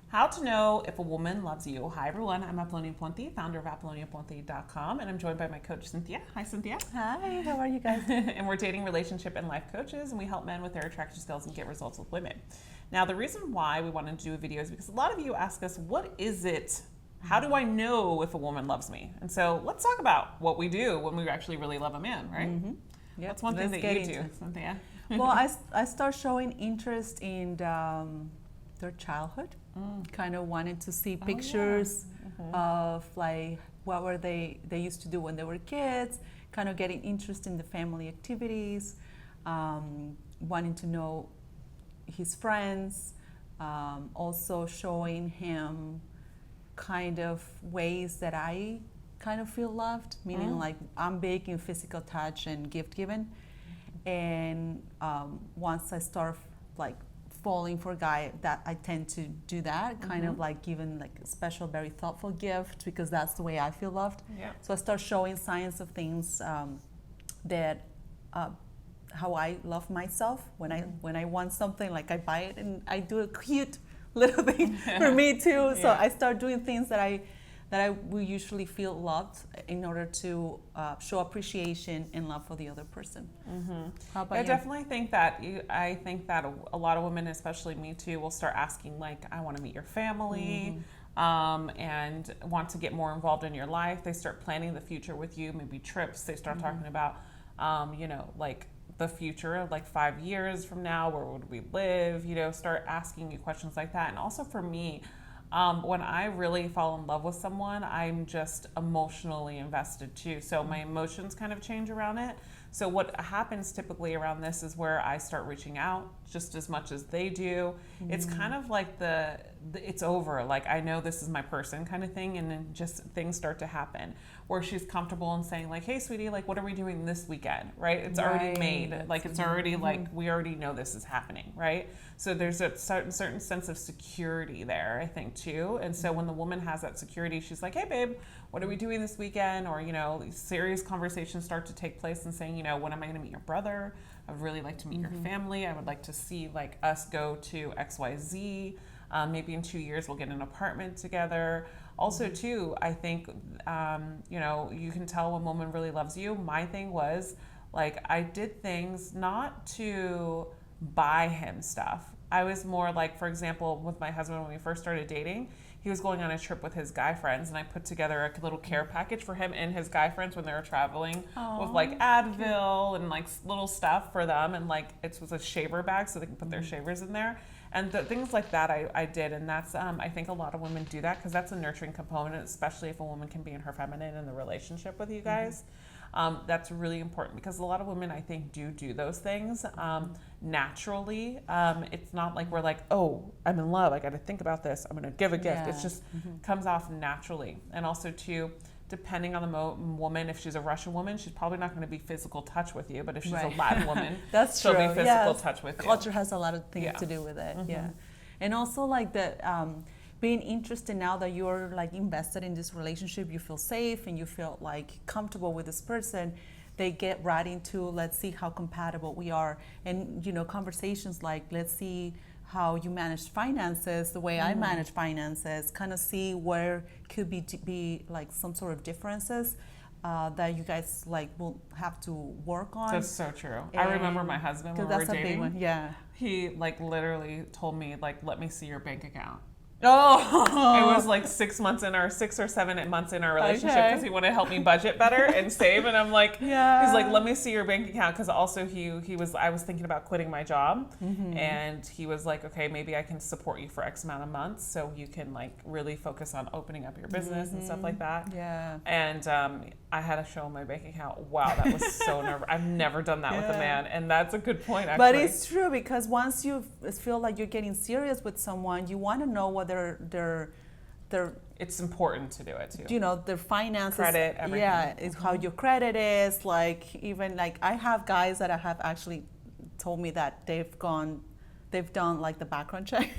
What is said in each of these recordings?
How to know if a woman loves you. Hi everyone, I'm Apollonia Ponti, founder of ApolloniaPonti.com, and I'm joined by my coach Cynthia. Hi Cynthia. Hi, how are you guys? And we're dating, relationship, and life coaches, and we help men with their attraction skills and get results with women. Now the reason why we wanted to do a video is because a lot of you ask us, what is it? How do I know if a woman loves me? And so let's talk about what we do when we actually really love a man, right? Mm-hmm. Yep. That's one thing that you do, Cynthia. Well, I start showing interest in their childhood. Kind of wanted to see pictures of like what were they used to do when they were kids, kind of getting interest in the family activities, wanting to know his friends, also showing him kind of ways that I kind of feel loved, meaning like I'm big in physical touch and gift giving. And once I start like falling for a guy, that I tend to do that, kind of like giving like a special, very thoughtful gift because that's the way I feel loved. Yeah. So I start showing signs of things that how I love myself. When I want something, like I buy it and I do a cute little thing for me too. So I start doing things that I will usually feel loved in order to show appreciation and love for the other person. How about you? I definitely think that I think that a lot of women, especially me too, will start asking like, I want to meet your family, and want to get more involved in your life. They start planning the future with you, maybe trips. They start talking about, like the future, like 5 years from now, where would we live? Start asking you questions like that. And also for me, when I really fall in love with someone, I'm just emotionally invested too. So my emotions kind of change around it. So what happens typically around this is where I start reaching out just as much as they do. It's kind of like it's over. Like, I know this is my person kind of thing. And then just things start to happen where she's comfortable in saying like, hey sweetie, like what are we doing this weekend? Right? It's already made. Like it's already like, we already know this is happening. Right? So there's a certain sense of security there, I think too. And so when the woman has that security, she's like, hey babe, what are we doing this weekend? Or, serious conversations start to take place and saying, when am I going to meet your brother? I would really like to meet your family. I would like to see like us go to XYZ. Maybe in 2 years we'll get an apartment together. Also too, I think, you can tell when a woman really loves you. My thing was like, I did things not to buy him stuff. I was more like, for example, with my husband, when we first started dating, he was going on a trip with his guy friends, and I put together a little care package for him and his guy friends when they were traveling with like Advil and like little stuff for them, and like it was a shaver bag so they can put their shavers in there. And things like that I did, and that's I think a lot of women do that because that's a nurturing component, especially if a woman can be in her feminine in the relationship with you guys. That's really important because a lot of women, I think, do those things naturally. It's not like we're like, oh, I'm in love, I got to think about this, I'm going to give a gift. It's just comes off naturally. And also too, depending on the woman, if she's a Russian woman, she's probably not going to be physical touch with you, but if she's a Latin woman, that's she'll true. be physical touch with you. Culture has a lot of things to do with it. And also like the being interested, now that you're like invested in this relationship, you feel safe and you feel like comfortable with this person, they get right into, let's see how compatible we are. And conversations like, let's see how you manage finances the way I manage finances, kind of see where could be like some sort of differences that you guys like will have to work on. That's so true. I remember my husband when we were dating. Big one. Yeah. He like literally told me like, let me see your bank account. Oh, it was like 6 or 7 months in our relationship because he wanted to help me budget better and save. And I'm like, he's like, let me see your bank account. Because also I was thinking about quitting my job, and he was like, okay, maybe I can support you for X amount of months so you can like really focus on opening up your business and stuff like that. Yeah. And I had to show him my bank account. Wow, that was so I've never done that with a man, and that's a good point. Actually, but it's true because once you feel like you're getting serious with someone, you want to know what their it's important to do it too. Their finances, credit, everything. Yeah, it's how your credit is. Like even like I have guys that have actually told me that they've done like the background check,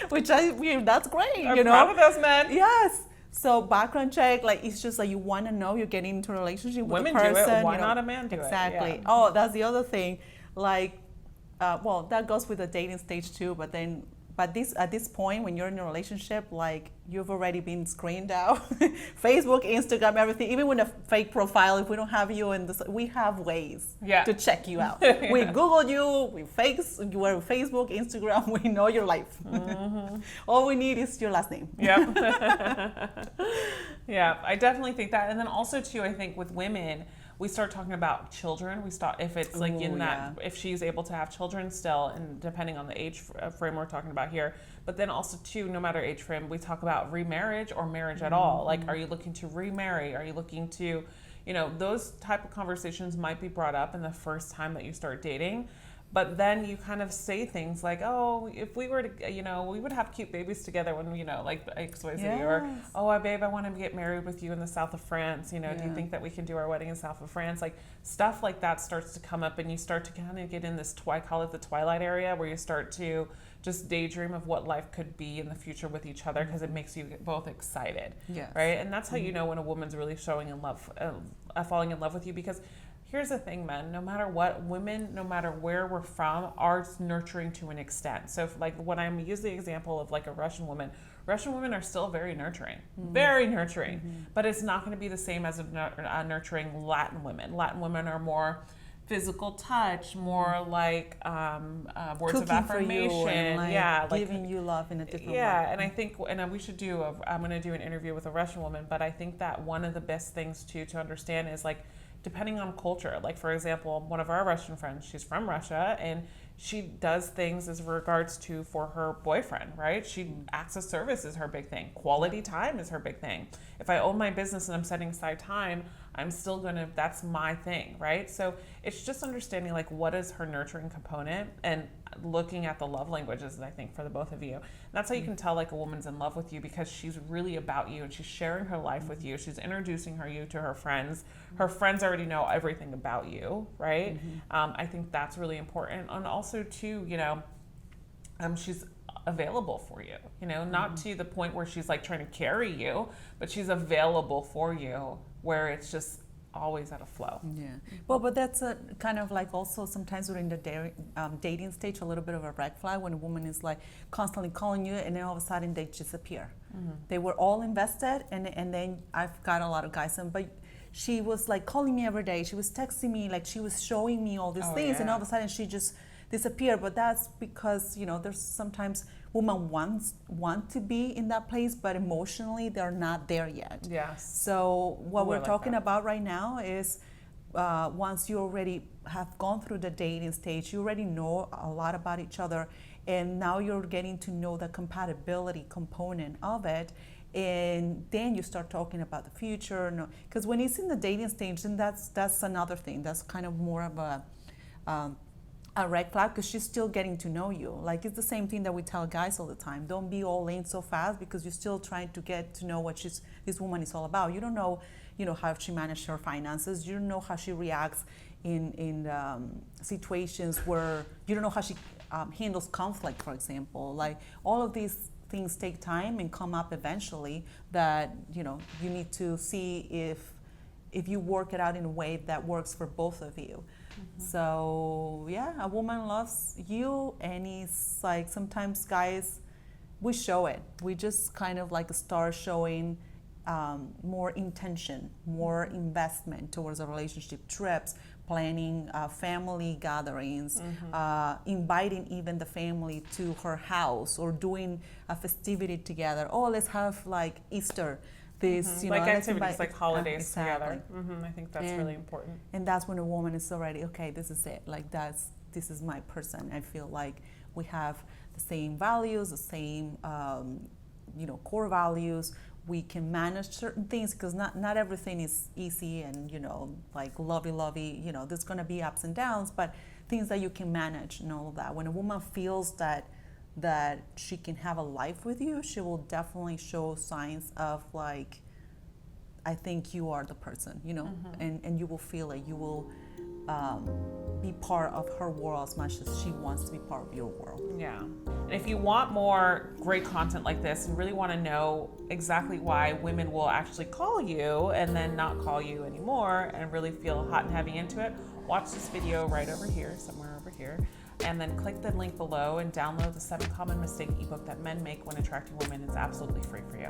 which that's great. I'm proud of those men. Yes. So background check, like it's just like you want to know you're getting into a relationship with Women a person. do it. Why not a man do it? Exactly. Yeah. Oh, that's the other thing. Like, well, that goes with the dating stage too. But then but at this point, when you're in a relationship, like you've already been screened out, Facebook, Instagram, everything. Even with a fake profile, if we don't have you in this, we have ways to check you out. Yeah. We Google you, we're on Facebook, Instagram. We know your life. All we need is your last name. Yep. Yeah, I definitely think that. And then also too, I think with women, we start talking about children. We start if it's like in that if she's able to have children still, and depending on the age frame we're talking about here. But then also too, no matter age frame, we talk about remarriage or marriage at all. Like, are you looking to remarry? Are you looking to, those type of conversations might be brought up in the first time that you start dating. But then you kind of say things like, oh, if we were to, we would have cute babies together when, like XYZ. Yes. Or, oh, babe, I want to get married with you in the south of France. Do you think that we can do our wedding in south of France? Like, stuff like that starts to come up, and you start to kind of get in this, I call it the twilight area, where you start to just daydream of what life could be in the future with each other, because it makes you both excited. Yes. Right? And that's how you know when a woman's really falling in love with you, because here's the thing, men, no matter what, women, no matter where we're from, are nurturing to an extent. So when I'm using the example of like a Russian women are still very nurturing, but it's not going to be the same as nurturing Latin women. Latin women are more physical touch, more like words Cooking of affirmation, and giving you love in a different way. And I think, and we should I'm going to do an interview with a Russian woman, but I think that one of the best things to understand is like, depending on culture, like for example, one of our Russian friends, she's from Russia, and she does things as regards to for her boyfriend, right? She acts of service is her big thing. Quality time is her big thing. If I own my business and I'm setting aside time, I'm still that's my thing, right? So it's just understanding like what is her nurturing component and looking at the love languages, I think, for the both of you. And that's how you can tell like a woman's in love with you, because she's really about you and she's sharing her life with you. She's introducing you to her friends. Her friends already know everything about you, right? I think that's really important. And also too, she's available for you, not to the point where she's like trying to carry you, but she's available for you where it's just always at a flow. Yeah. Well, but that's a kind of like also sometimes during the dating stage, a little bit of a red flag when a woman is like constantly calling you and then all of a sudden they disappear. They were all invested, and then I've got a lot of guys, but she was like calling me every day. She was texting me, like she was showing me all these things, and all of a sudden she just disappeared. But that's because, there's sometimes women want to be in that place, but emotionally they're not there yet. Yes. So what we're talking about right now is once you already have gone through the dating stage, you already know a lot about each other, and now you're getting to know the compatibility component of it. And then you start talking about the future. Because when it's in the dating stage, then that's another thing. That's kind of more of a red flag, because she's still getting to know you. Like, it's the same thing that we tell guys all the time. Don't be all in so fast, because you're still trying to get to know what this woman is all about. You don't know, how she manages her finances. You don't know how she reacts in situations where you don't know how she handles conflict, for example. Like, all of these things take time and come up eventually, that you need to see if you work it out in a way that works for both of you. So yeah, a woman loves you, and it's like sometimes guys, we show it. We just kind of like start showing more intention, more investment towards a relationship, trips, planning family gatherings, inviting even the family to her house, or doing a festivity together. Oh, let's have like Easter. This, like activities, like holidays exactly. together. I think that's really important. And that's when a woman is already, okay, this is it. Like this is my person. I feel like we have the same values, the same, core values. We can manage certain things, because not everything is easy and, like lovey. There's going to be ups and downs, but things that you can manage and all of that. When a woman feels that she can have a life with you, she will definitely show signs of like, I think you are the person, and you will feel it. You will be part of her world as much as she wants to be part of your world. Yeah. And if you want more great content like this and really want to know exactly why women will actually call you and then not call you anymore and really feel hot and heavy into it, watch this video right over here, somewhere over here. and then click the link below and download the 7 Common Mistake ebook that men make when attracting women. It's absolutely free for you.